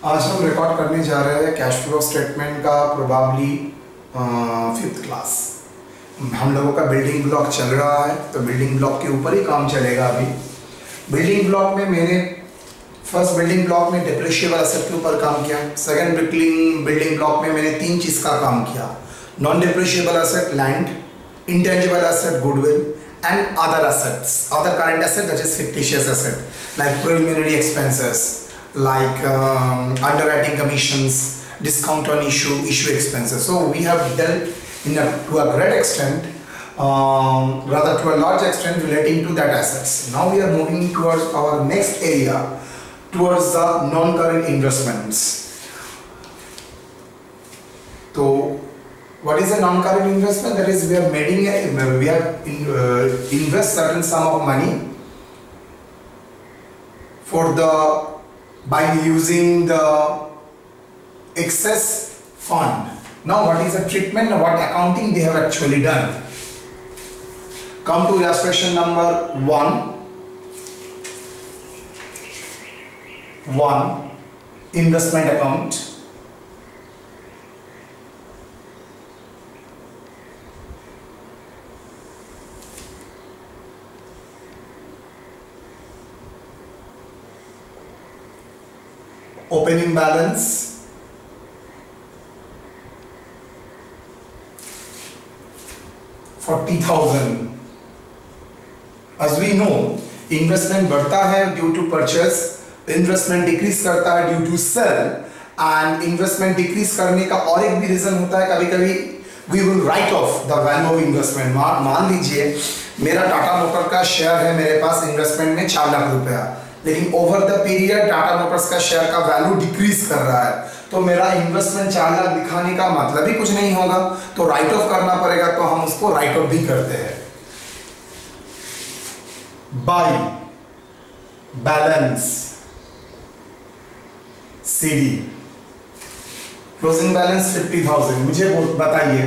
आज हम रिकॉर्ड करने जा रहे हैं कैश फ्लो स्टेटमेंट का प्रोबेबली 5th क्लास। हम लोगों का बिल्डिंग ब्लॉक चल रहा है, तो बिल्डिंग ब्लॉक के ऊपर ही काम चलेगा। अभी बिल्डिंग ब्लॉक में मैंने फर्स्ट बिल्डिंग ब्लॉक में डिप्रिशिएबल एसेट के ऊपर काम किया। सेकंड बिल्डिंग ब्लॉक में मैंने 3 चीज़ का काम किया: non depreciable asset land, intangible asset goodwill, and other assets, other current asset, that is fictitious asset, like preliminary expenses, like underwriting commissions, discount on issue expenses. So we have dealt to a great extent, rather to a large extent relating to that assets. Now we are moving towards our next area, towards the non-current investments. So what is a non-current investment? That is, we are invest certain sum of money by using the excess fund. Now, what is the treatment? What accounting they have actually done? Come to illustration number 1. Investment account. Opening balance, $40,000. As we know, investment बढ़ता है due to purchase, investment decrease करता है due to sale, and investment decrease करने का और एक भी reason होता है, कभी कभी we will write off the value of investment. मान लीजिए मेरा टाटा मोटर का शेयर है मेरे पास इन्वेस्टमेंट में 4 लाख रुपया, लेकिन over the period Tata Motors का शेयर का वैल्यू डिक्रीज कर रहा है, तो मेरा इन्वेस्टमेंट 4 लाख दिखाने का मतलब ही कुछ नहीं होगा, तो राइट ऑफ करना पड़ेगा। तो हम उसको राइट ऑफ भी करते हैं। Bye balance CD, closing balance 50,000। मुझे बताइए,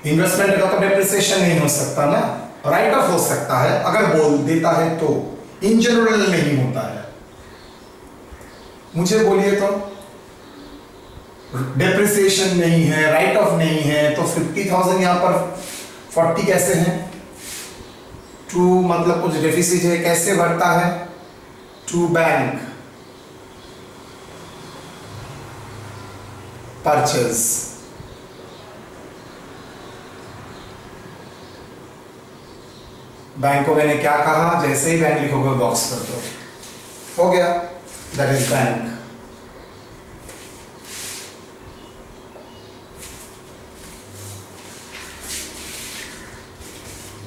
इन्वेस्टमेंट का तो डेप्रिसिएशन नहीं हो सकता ना, राइट ऑफ हो सकता है अगर बोल देता है तो, इन जनरल नहीं होता है। मुझे बोलिए तो डेप्रिसिएशन नहीं है, राइट ऑफ नहीं है, तो 50,000 यहां पर 40 कैसे है? टू मतलब कुछ डेफिसिट है, कैसे बढ़ता है? टू बैंक परचेज, बैंक को मैंने क्या कहा, जैसे ही बैंक लिखोगे बॉक्स कर दो, हो गया, दैट इज बैंक।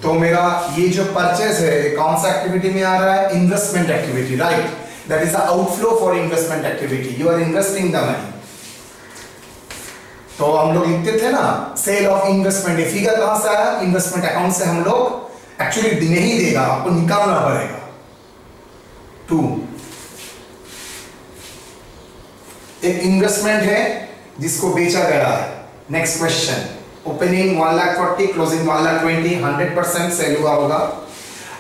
तो मेरा ये जो परचेज है कौन सा एक्टिविटी में आ रहा है? Investment activity, right? That is the outflow for investment activity, you are investing the money. तो हम लोग लिखते थे ना सेल ऑफ इन्वेस्टमेंट, ये फिगर कहां से आया? इन्वेस्टमेंट अकाउंट से हम लोग एक्चुअली नहीं देगा, आपको निकालना पड़ेगा। 2 एक इन्वेस्टमेंट है जिसको बेचा गया है। Next question, opening 1,40,000, closing 1,20,000, 100% sale हुआ होगा।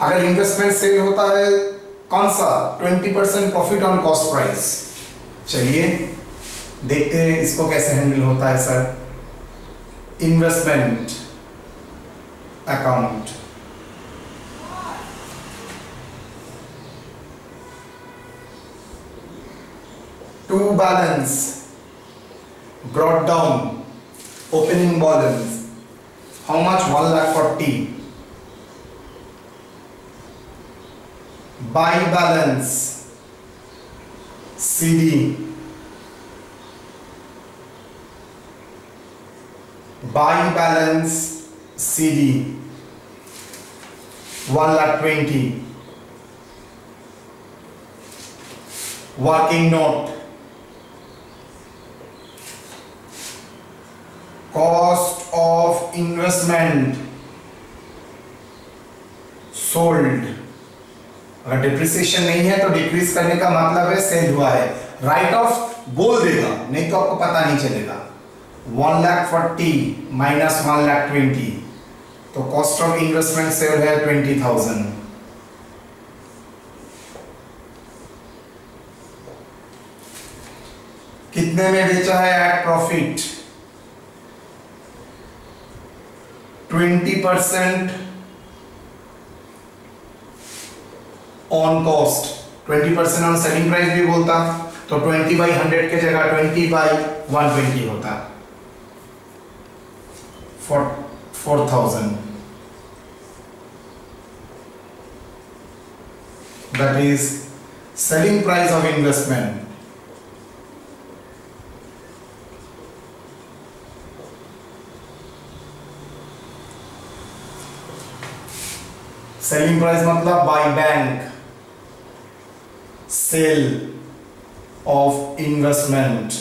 अगर इन्वेस्टमेंट सेल होता है कौन सा? 20% प्रॉफिट ऑन कॉस्ट प्राइस। चलिए देखते हैं इसको कैसे हैंडल होता है sir. Investment account, to balance brought down, opening balance how much? 1,40,000. buy balance CD, buy balance CD 1,20,000. working note, cost of investment sold। अगर डिप्रिसिएशन नहीं है तो डिक्रीज करने का मतलब है सेल हुआ है, राइट ऑफ बोल देगा, नहीं तो आपको पता नहीं चलेगा। 1,40,000 माइनस 1,20,000, तो कॉस्ट ऑफ इन्वेस्टमेंट सेव है 20,000। कितने में बेचा है at profit? 20% on cost, 20% on selling price भी बोलता, तो 20/100 के जगह 20/120 होता, 4,000. That is selling price of investment. Selling price मतलब by bank, sale of investment,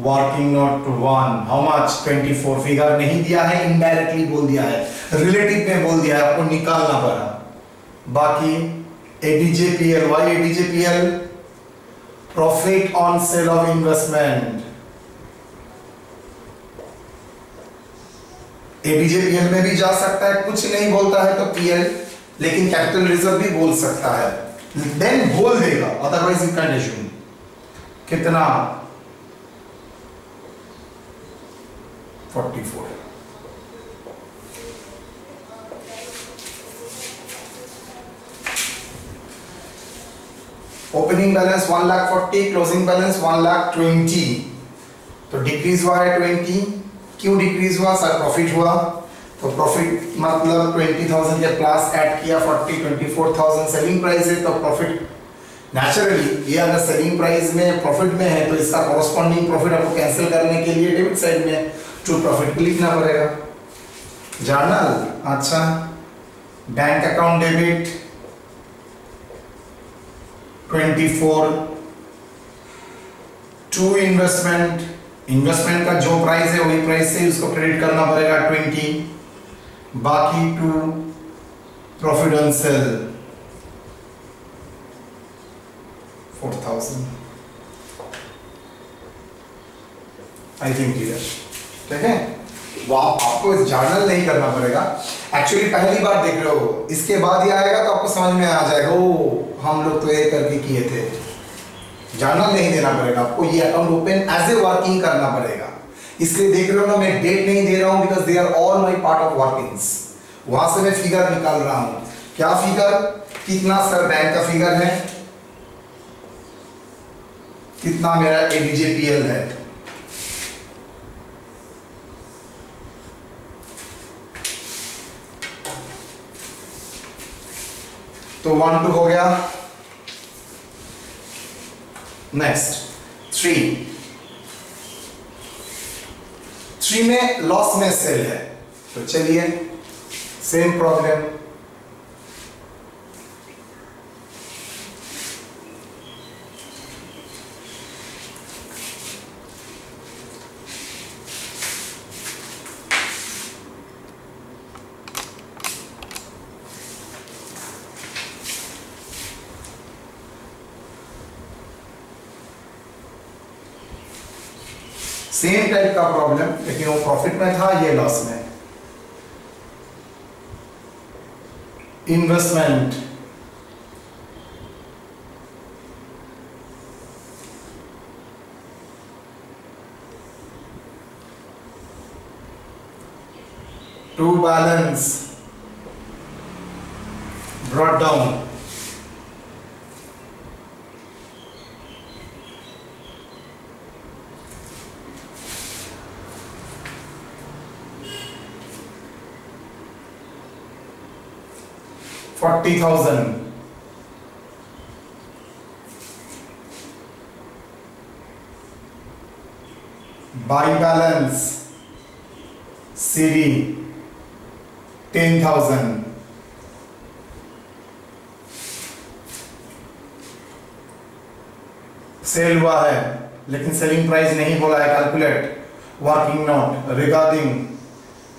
working note 1, how much? 24. Figure नहीं दिया है, इनडायरेक्टली बोल दिया है, रिलेटिव में बोल दिया है, आपको निकालना पड़ा. बाकी ADJPL, why ADJPL? Profit on sale of investment. ADJPL में भी जा सकता है, कुछ नहीं बोलता है तो PL, लेकिन कैपिटल रिजर्व भी बोल सकता है, देन बोल देगा, अदरवाइज यू कैन एज्यूम. कितना? 44. ओपनिंग बैलेंस 1,40,000, क्लोजिंग बैलेंस 1,20,000, तो डिक्रीज हुआ है 20. क्यों डिक्रीज हुआ? सर प्रॉफिट हुआ, तो प्रॉफिट मतलब 20,000 के प्लस ऐड किया 40, 24,000 सेलिंग प्राइस है, तो प्रॉफिट नेचुरली, ये अगर सेलिंग प्राइस में प्रॉफिट में है तो इसका कॉरस्पॉन्डिंग प्रॉफिट आपको कैंसिल करने के लिए डेबिट साइड में टू प्रॉफिट लिखना पड़ेगा. जर्नल, अच्छा, bank account debit 24 to investment, investment का जो प्राइस है वही प्राइस से उसको क्रेडिट करना पड़ेगा 20, बाकी to profit on sale 4,000. I think clear, ठीक है. वाह, आपको जर्नल नहीं करना पड़ेगा, एक्चुअली पहली बार देख रहे हो, इसके बाद ही आएगा तो आपको समझ में आ जाएगा, ओ हम लोग तो ये करके किए थे. जर्नल नहीं देना पड़ेगा आपको, ये account open as a working करना पड़ेगा. इसलिए देख रहे हो ना, मैं डेट नहीं दे रहा हूं because they are all my part of workings. वहां से मैं फिगर निकाल रहा हूं. क्या फिगर? कितना सर बैंक का फिगर है, कितना मेरा ADJPL है. तो 1 2 हो गया. नेक्स्ट 3 में लॉस में सेल है, तो चलिए सेम प्रॉब्लम. सेम टाइप का प्रॉब्लम, लेकिन वो प्रॉफिट में था, ये लॉस में. Investment to balance brought down, $40,000. Buy balance CD 10,000. Sale हुआ है लेकिन सेलिंग प्राइस नहीं बोला है. Calculate working note regarding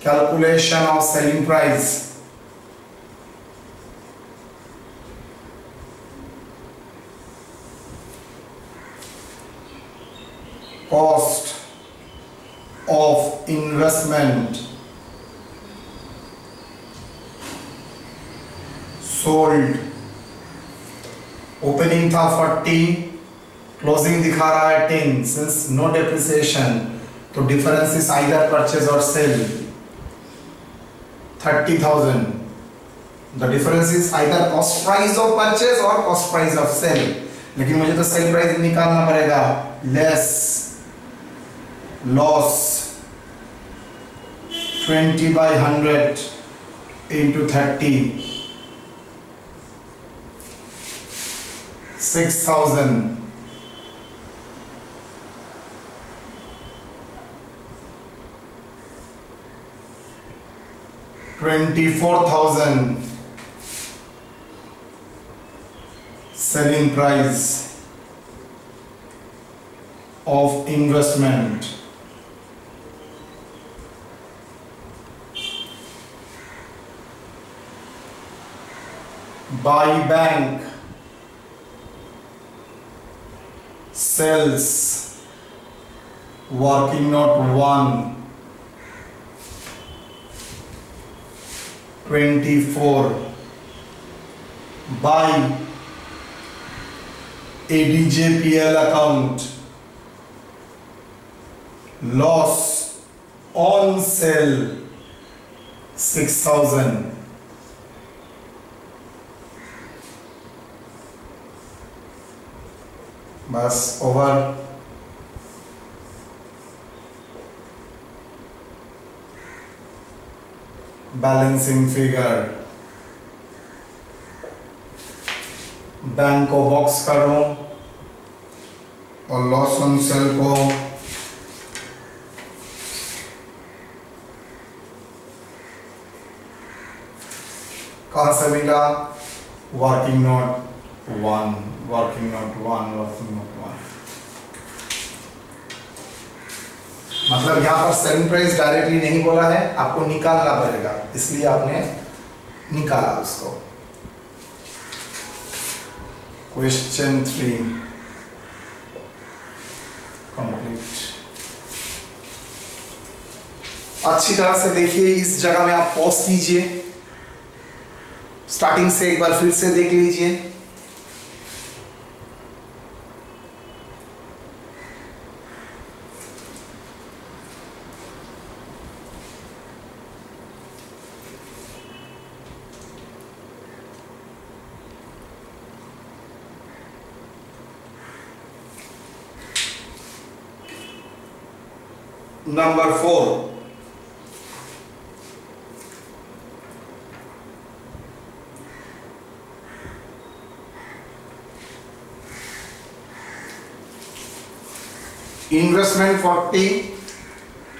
calculation of selling price. Cost of investment sold. Opening था 40, क्लोजिंग दिखा रहा है 10, सिंस नो डेप्रिसिएशन, तो डिफरेंस इज आइदर परचेज और sale 30,000। The difference is either cost price of purchase और कॉस्ट प्राइस ऑफ सेल, लेकिन मुझे तो सेल प्राइस निकालना पड़ेगा। Less loss 20/100 into 30, 6,000। $24,000 selling price of investment. Buy bank sells working note 1 24, buy ADJPL account, loss on sale 6,000, बस over. Balancing figure, bank को box करो और लॉस ऑन सेल को कहां से मिला? Working note 1, working note 1, working note 1। मतलब यहाँ पर सेलिंग प्राइस डायरेक्टली नहीं बोला है, आपको निकालना पड़ेगा, इसलिए आपने निकाला उसको। Question 3 complete. अच्छी तरह से देखिए, इस जगह में आप पॉज कीजिए, स्टार्टिंग से एक बार फिर से देख लीजिए। Number 4, investment 40.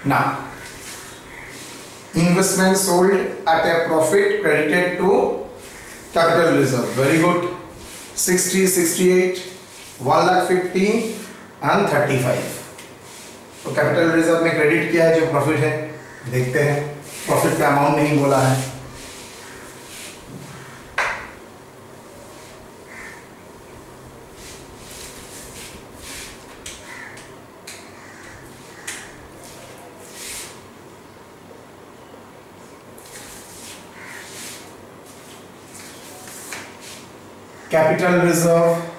Now, investment sold at a profit credited to capital reserve. Very good. 60, 68, 1,50,000 and 35. तो कैपिटल रिजर्व में क्रेडिट किया है, जो प्रॉफिट है देखते हैं। प्रॉफिट का अमाउंट नहीं बोला है। Capital reserve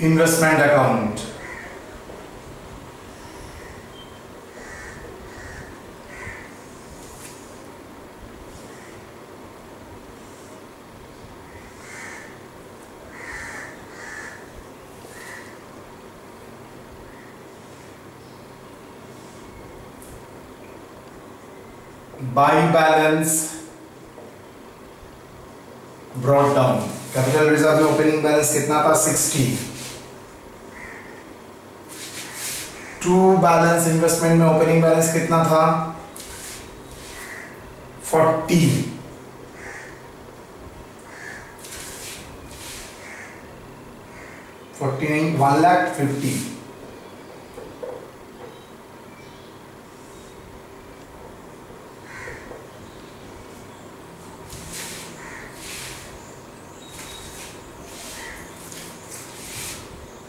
investment account, by balance brought down. Capital reserve में ओपनिंग बैलेंस कितना था? 60। टू बैलेंस इन्वेस्टमेंट में ओपनिंग बैलेंस कितना था? 40। नहीं, 1,50,000।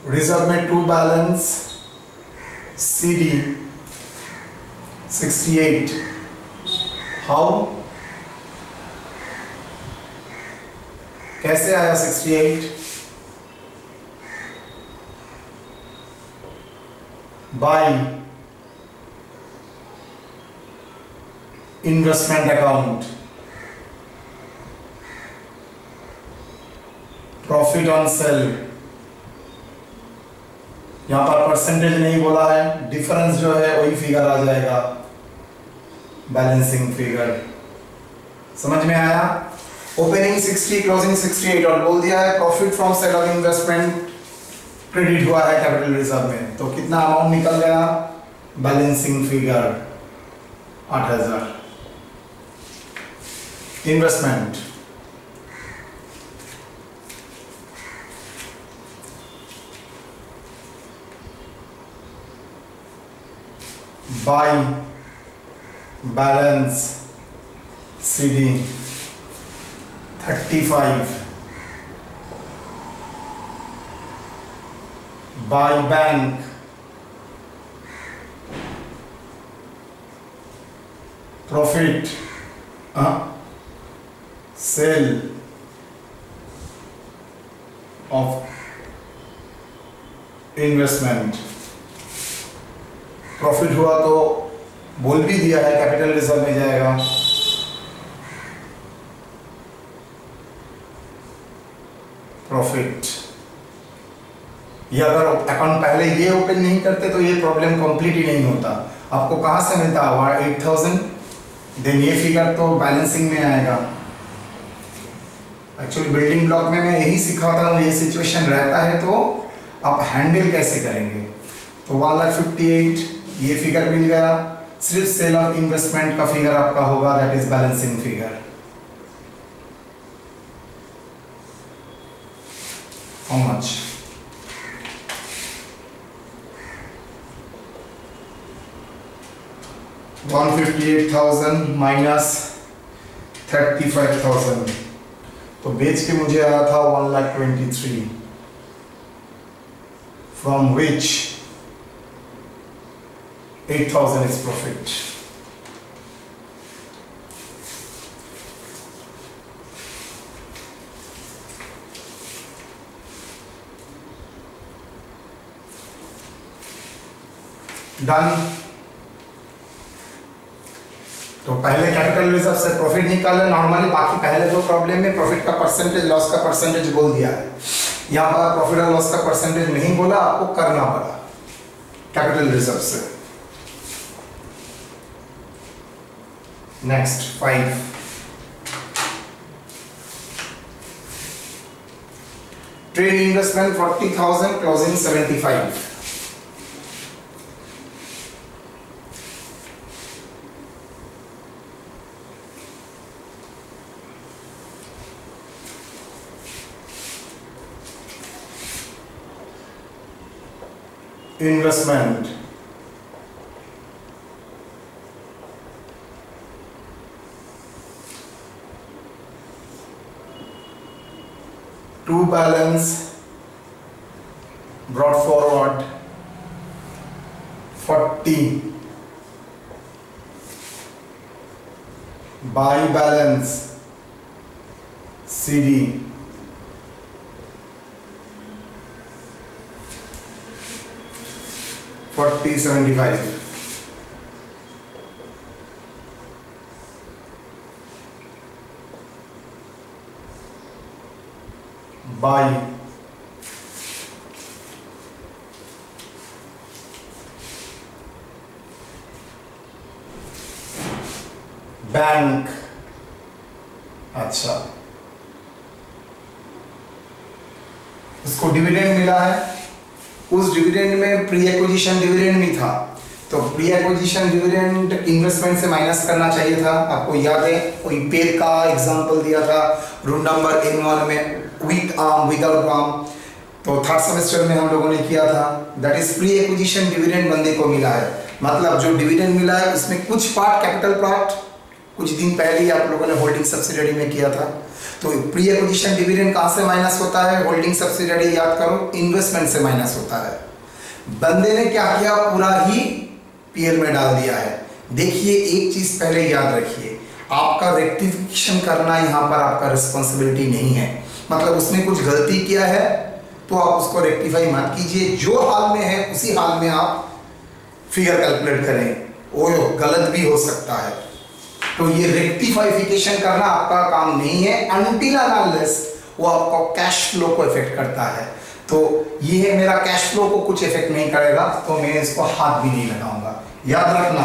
रिजर्व में टू बैलेंस CD 68. हाउ, कैसे आया 68? By investment account, profit on cell. यहां पर परसेंटेज नहीं बोला है, डिफरेंस जो है वही फिगर आ जाएगा, बैलेंसिंग फिगर। समझ में आया? ओपनिंग 60, क्लोजिंग 68 और बोल दिया है profit from sale of investment credit हुआ है कैपिटल रिजर्व में, तो कितना अमाउंट निकल गया? Balancing figure 8000। Investment, by balance CD 35, by bank profit sale of investment. Profit हुआ तो बोल भी दिया है कैपिटल रिजर्व में जाएगा। प्रॉफिट, ये अगर अकाउंट पहले ये ओपन नहीं करते तो ये प्रॉब्लम कंप्लीट ही नहीं होता। आपको कहां से मिलता हुआ 8000, देन ये फिगर तो बैलेंसिंग में आएगा। एक्चुअली बिल्डिंग ब्लॉक में मैं यही सिखाता हूँ, ये सिचुएशन रहता है तो आप हैंडल कैसे करेंगे। तो 1,58,000 ये फिगर मिल गया। सिर्फ सेल ऑफ इन्वेस्टमेंट का फिगर आपका होगा, that is balancing figure. How much? 158,000 minus 35,000, तो बेच के मुझे आया था 1,23,000, from which 8,000 is profit. Done. तो पहले कैपिटल रिजर्व से प्रॉफिट निकाले नॉर्मली, बाकी पहले जो प्रॉब्लम में प्रॉफिट का परसेंटेज, लॉस का परसेंटेज बोल दिया है। यहाँ पर प्रॉफिट और लॉस का परसेंटेज नहीं बोला, आपको करना पड़ा कैपिटल रिजर्व से। Next 5, trade investment 40,000, closing 75। Investment, to balance brought forward 40, by balance CD 4075। By bank. अच्छा, इसको डिविडेंड मिला है, उस डिविडेंड में प्री एक्विजिशन डिविडेंड भी था, तो प्री एक्विजिशन डिविडेंड इन्वेस्टमेंट से माइनस करना चाहिए था। आपको याद है कोई पेड़ का एग्जांपल दिया था रूल नंबर N1 में, विथ आर्म विदाउट आर्म, तो थर्ड सेमेस्टर में हम लोगों ने किया था। That is pre acquisition dividend बंदे को मिला है, मतलब जो डिविडेंड मिला है उसमें कुछ पार्ट कैपिटल पार्ट कुछ दिन पहले ही आप लोगों ने होल्डिंग सब्सिडियरी में किया था। तो प्री एक्विजिशन डिविडेंड कहाँ से माइनस होता है? होल्डिंग सब्सिडियरी, याद करो, इन्वेस्टमेंट से माइनस होता है। बंदे ने क्या किया, पूरा ही पीएल में डाल दिया है। देखिए एक चीज पहले याद रखिए, आपका रेक्टिफिकेशन करना यहाँ पर आपका रिस्पॉन्सिबिलिटी नहीं है। मतलब उसने कुछ गलती किया है तो आप उसको रेक्टिफाई मत कीजिए, जो हाल में है उसी हाल में आप फिगर कैलकुलेट करें। वो गलत भी हो सकता है, तो ये रेक्टिफाइफिकेशन करना आपका काम नहीं है अनटिल अनलेस वो आपका कैश फ्लो को इफेक्ट करता है। तो ये है मेरा कैश फ्लो को कुछ इफेक्ट नहीं करेगा, तो मैं इसको हाथ भी नहीं लगाऊंगा। याद रखना,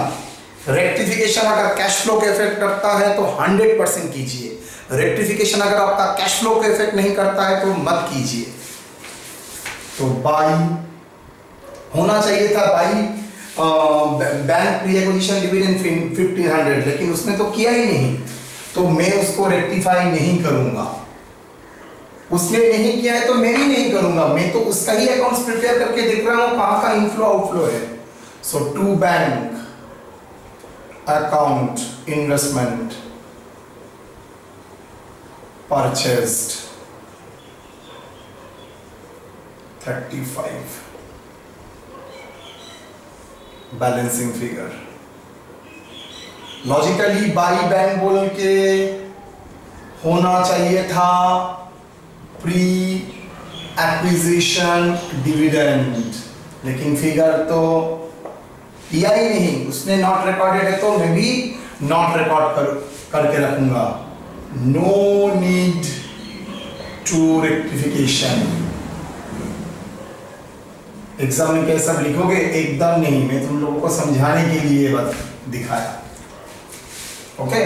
रेक्टिफिकेशन अगर कैश फ्लो को इफेक्ट करता है तो 100% कीजिए, रेक्टिफिकेशन अगर आपका कैश फ्लो को इफेक्ट नहीं करता है तो मत कीजिए। तो बाई होना चाहिए था by bank pre acquisition dividend 1500, लेकिन उसने तो किया ही नहीं, तो मैं उसको रेक्टिफाई नहीं करूंगा। उसने नहीं किया है तो मैं भी नहीं करूंगा, मैं तो उसका ही अकाउंट्स प्रिपेयर करके देख रहा हूं कहां का इनफ्लो आउटफ्लो है। So to bank account investment purchased 35 balancing figure. Logically by bank बोल के होना चाहिए था प्री एक्विजिशन डिविडेंड, लेकिन फिगर तो किया ही नहीं उसने, नॉट रिकॉर्डेड है तो मैं भी नॉट रिकॉर्ड करके रखूंगा। No need to rectification. Exam में कैसा लिखोगे? एकदम नहीं, मैं तुम लोगों को समझाने के लिए बस दिखाया। ओके,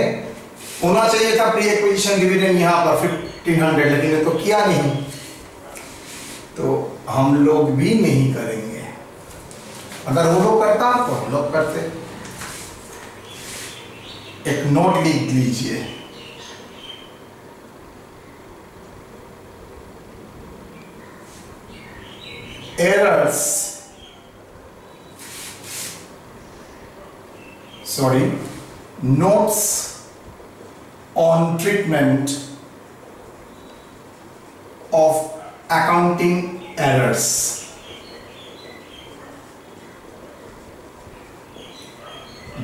होना चाहिए था प्री एक्विजिशन डिविडेंड यहाँ पर 1500, लेकिन ये तो किया नहीं, तो हम लोग भी नहीं करेंगे। अगर वो लोग करता तो हम लोग करते। एक नोट लिख लीजिए, errors, notes on treatment of accounting errors।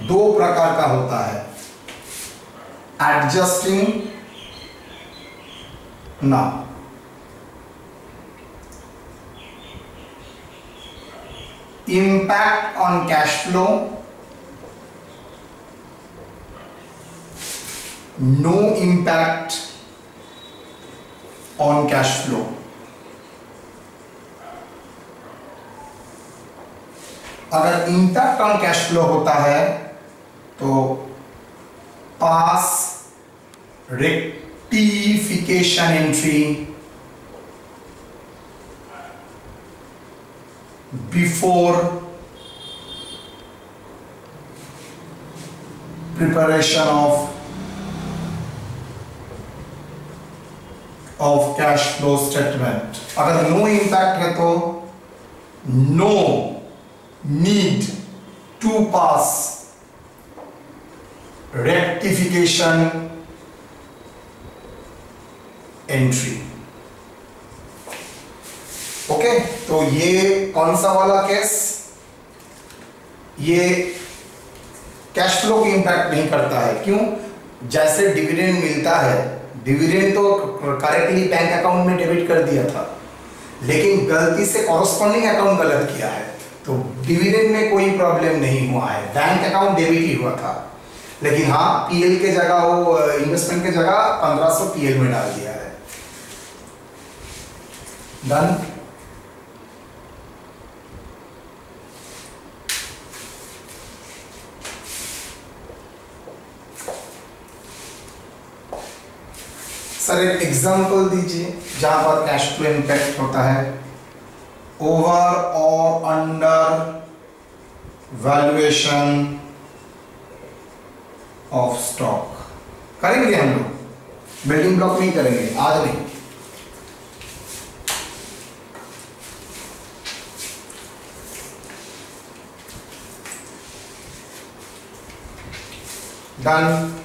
दो प्रकार का होता है, एडजस्टिंग ना impact on cash flow, no impact on cash flow। अगर impact on cash flow होता है तो pass rectification entry before preparation of cash flow statement। अगर नो इम्पैक्ट है तो no need to pass rectification entry. Okay, तो ये कौन सा वाला केस? ये कैश फ्लो को इंपैक्ट नहीं करता है। क्यों? जैसे डिविडेंड मिलता है, डिविडेंड तो करेक्टली बैंक अकाउंट में डेबिट कर दिया था, लेकिन गलती से कॉरस्पॉन्डिंग अकाउंट गलत किया है, तो डिविडेंड में कोई प्रॉब्लम नहीं हुआ है, बैंक अकाउंट डेबिट ही हुआ था। लेकिन हाँ, पीएल के जगह वो इन्वेस्टमेंट के जगह 1500 पीएल में डाल दिया है। डन। सर एक एग्जांपल दीजिए जहां पर कैश फ्लो इंपैक्ट होता है। ओवर और अंडर वैल्यूएशन ऑफ स्टॉक करेंगे हम लोग, बिल्डिंग ब्लॉक नहीं करेंगे आज नहीं। Done.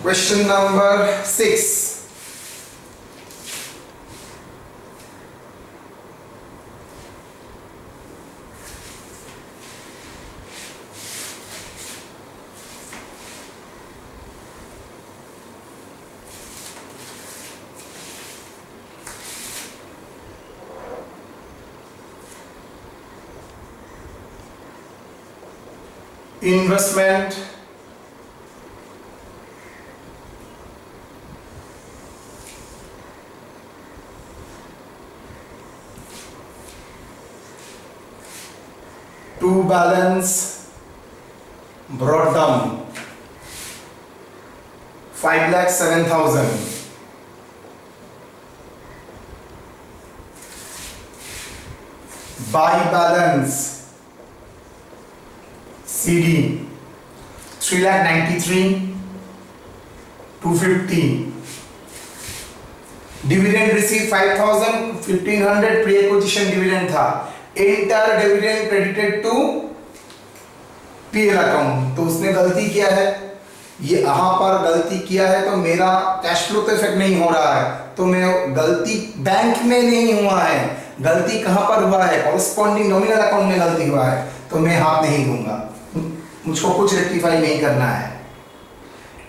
Question number 6. Investment to balance brought down 5,07,000. Buy balance CD 3,93,250. Dividend receive 5,000, 1,500 pre acquisition dividend था. Inter dividend credited to PL account. तो उसने गलती किया है, ये यहां पर गलती किया है, तो मेरा कैश फ्लो तो इफेक्ट नहीं हो रहा है. तो मैं गलती बैंक में नहीं हुआ है, गलती कहां पर हुआ है? कॉरेस्पॉन्डिंग नॉमिनल अकाउंट में गलती हुआ है. तो मैं हाथ नहीं दूंगा, मुझको कुछ रेक्टिफाई नहीं करना है.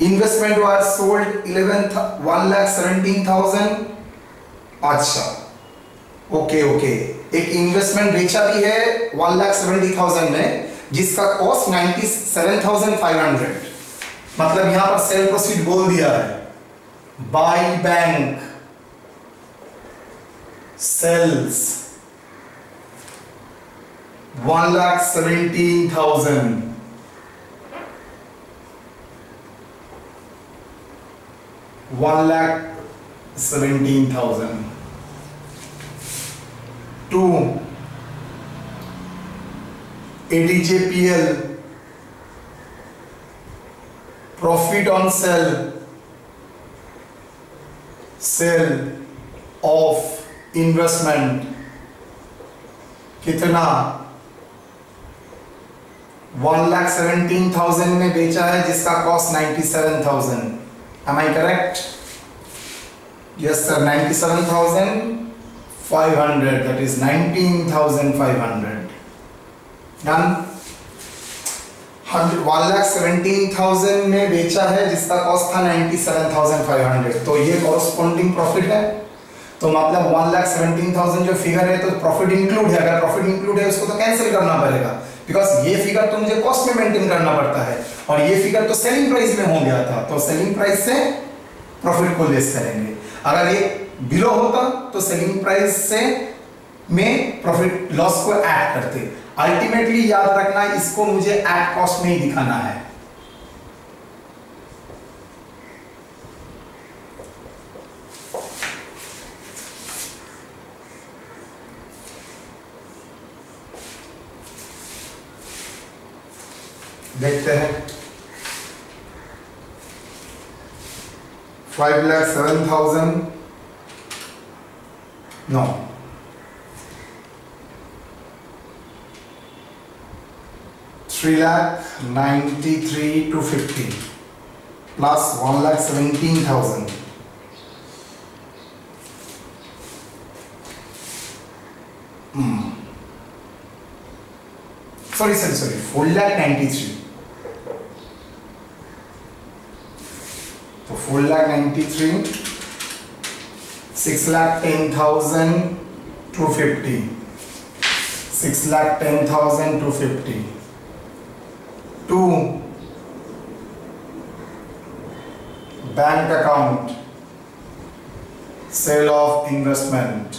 Investment was sold 1,17,000. अच्छा, ओके. एक इन्वेस्टमेंट बेचा भी है 1,70,000 में, जिसका कॉस्ट 97,500. मतलब यहां पर सेल प्रोसीड बोल दिया है. By bank sales 1,17,000. 1,17,000 to ADJPL. Profit on sale of investment कितना? 1,17,000 में बेचा है, जिसका cost 97,000. Am I correct? Yes sir, 97,500. That is 19,500. Done. 1,17,000 में बेचा है, जिसका कॉस्ट था 97,500. तो ये कॉरस्पॉन्डिंग प्रॉफिट है. तो मतलब 1,17,000 जो फिगर है, तो प्रॉफिट इंक्लूड है. अगर प्रॉफिट इंक्लूड है, उसको तो कैंसिल करना पड़ेगा, बिकॉज ये फिगर तो मुझे कॉस्ट में मेंटेन करना पड़ता है, और ये फिगर तो सेलिंग प्राइस में हो गया था. तो सेलिंग प्राइस से प्रॉफिट को लेस करेंगे. अगर ये बिलो होता तो सेलिंग प्राइस से में प्रॉफिट लॉस को ऐड करते. अल्टीमेटली याद रखना, इसको मुझे एट कॉस्ट में ही दिखाना है. देखते हैं. 5,07,000 नो, 3,93,250 प्लस 1,17,000. sorry 4,93,000. तो 4,93,000, 6,10,250, 6,10,250 to bank account sale of investment.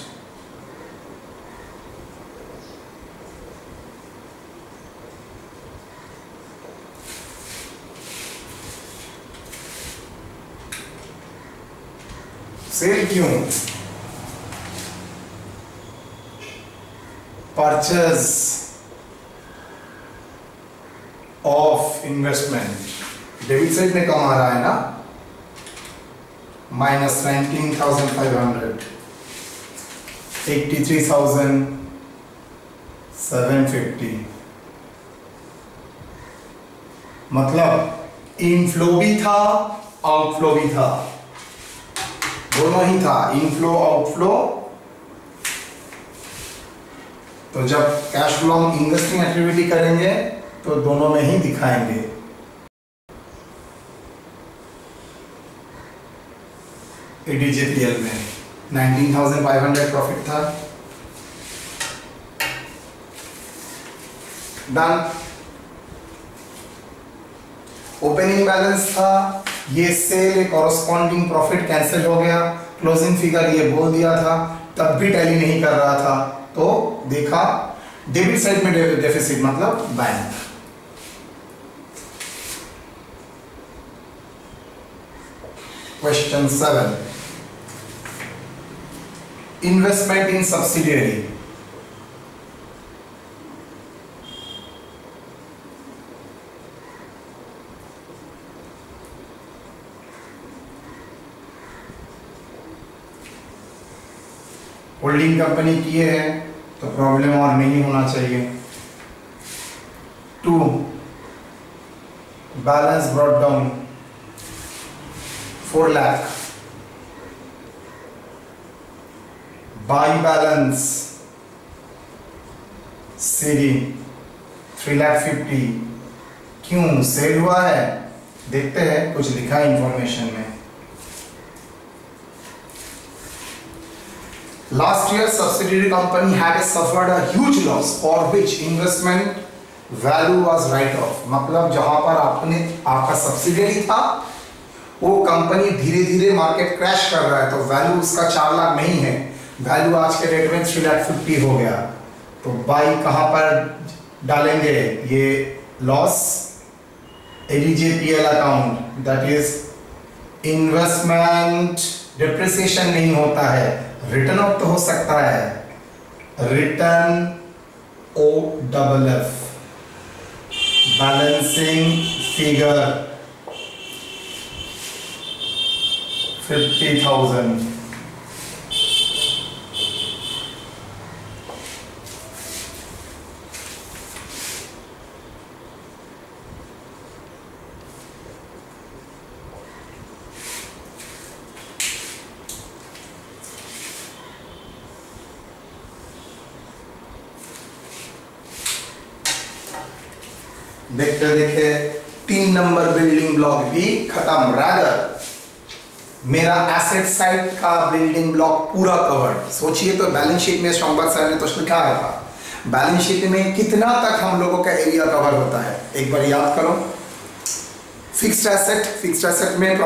Sale क्यों? Purchase of investment debit side में कम आ रहा है ना, -19,500, 83,750. मतलब इनफ्लो भी था आउटफ्लो भी था, दोनों ही था, इनफ्लो आउटफ्लो। तो जब कैश फ्लो हम इन्वेस्टिंग एक्टिविटी करेंगे तो दोनों में ही दिखाएंगे। एडीजेपीएल में 19,500 प्रॉफिट था। डन। ओपनिंग बैलेंस था, ये सेल कॉरस्पॉन्डिंग प्रॉफिट कैंसिल हो गया, क्लोजिंग फिगर ये बोल दिया था, तब भी टैली नहीं कर रहा था, तो देखा डेबिट साइड में डेफिसिट मतलब बैंक। क्वेश्चन 7, इन्वेस्टमेंट इन सब्सिडियरी। होल्डिंग कंपनी किए हैं तो प्रॉब्लम और नहीं होना चाहिए। 2, balance brought down 4 lakh, by balance CD 3,50,000। क्यों सेल हुआ है, देखते हैं, कुछ लिखा है इंफॉर्मेशन में। Last year, subsidiary company had suffered a huge loss for which investment value was write off। मतलब जहां पर आपका सब्सिडियरी था, वो कंपनी धीरे धीरे मार्केट क्रैश कर रहा है, तो वैल्यू उसका 4 लाख नहीं है, वैल्यू आज के रेट में 3,50,000 हो गया। तो बाई कहां पर डालेंगे, ये loss ADJPL account, that is investment. Depreciation नहीं होता है, रिटर्न ऑफ तो हो सकता है, रिटर्न OFF, बैलेंसिंग फिगर 50,000। देखते देखते 3 नंबर बिल्डिंग ब्लॉक भी खत्म। रादर मेरा एसेट साइड का बिल्डिंग ब्लॉक पूरा कवर्ड। सोचिए तो बैलेंस शीट में श्रॉम्बर्ग सर ने तो लिखा था, बैलेंस शीट में कितना तक हम लोगों का एरिया कवर होता है, एक बार याद करो। फिक्स्ड एसेट में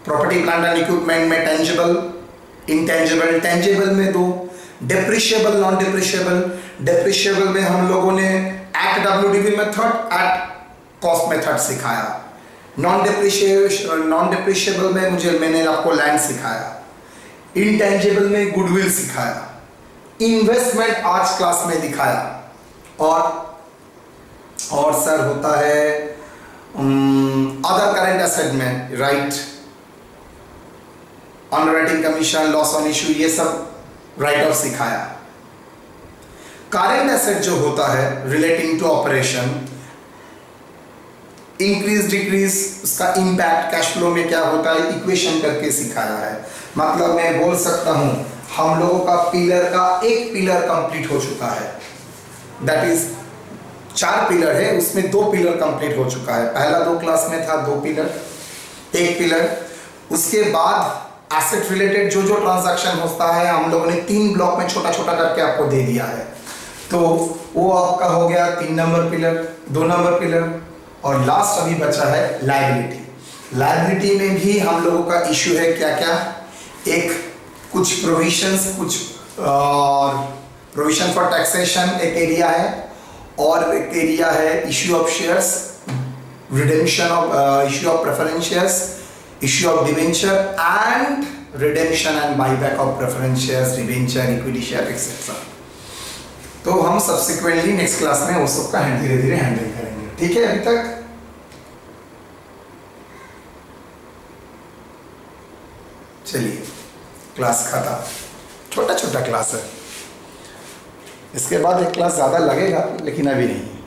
प्रॉपर्टी प्लांट एंड इक्विपमेंट में टेंजिबल, इंटेंजिबल, टेंजिबल में 2, डिप्रिशिएबल, नॉन डिप्रिशिएबल। डिप्रिशिएबल में हम लोगों ने at WDV method, at cost method सिखाया। नॉन डिप्रिशिएबल में मैंने आपको लैंड सिखाया। इंटेंजिबल में गुडविल सिखाया। इन्वेस्टमेंट आज क्लास में दिखाया। और सर होता है अदर करंट एसेट में, right, underwriting commission, loss on issue, ये सब राइट ऑफ सिखाया। करंट एसेट जो होता है relating to operation, increase decrease, उसका इंपैक्ट कैश फ्लो में क्या होता है, इक्वेशन करके सिखाया है। मतलब मैं बोल सकता हूं हम लोगों का पिलर का एक पिलर कंप्लीट हो चुका है, दैट इज 4 पिलर है, उसमें 2 पिलर कंप्लीट हो चुका है। पहला 2 क्लास में था 2 पिलर, 1 पिलर। उसके बाद एसेट रिलेटेड जो ट्रांजैक्शन होता है हम लोगों ने 3 ब्लॉक में छोटा छोटा करके आपको दे दिया है। तो वो आपका हो गया 3 नंबर पिलर, 2 नंबर पिलर, और लास्ट अभी बचा है लायबिलिटी। लायबिलिटी में भी हम लोगों का इश्यू है क्या क्या, एक कुछ प्रोविजंस, कुछ प्रोविजन फॉर टैक्सेशन एक एरिया है, और एक एरिया है issue of shares, redemption of issue of preference shares, issue of debenture and redemption and buyback of preference shares, debenture, equity share etcetera. तो हम सब्सिक्वेंटली नेक्स्ट क्लास में वो सब का धीरे धीरे हैंडल करेंगे। ठीक है, अभी तक चलिए क्लास खत्म। छोटा छोटा क्लास है, इसके बाद एक क्लास ज्यादा लगेगा लेकिन अभी नहीं।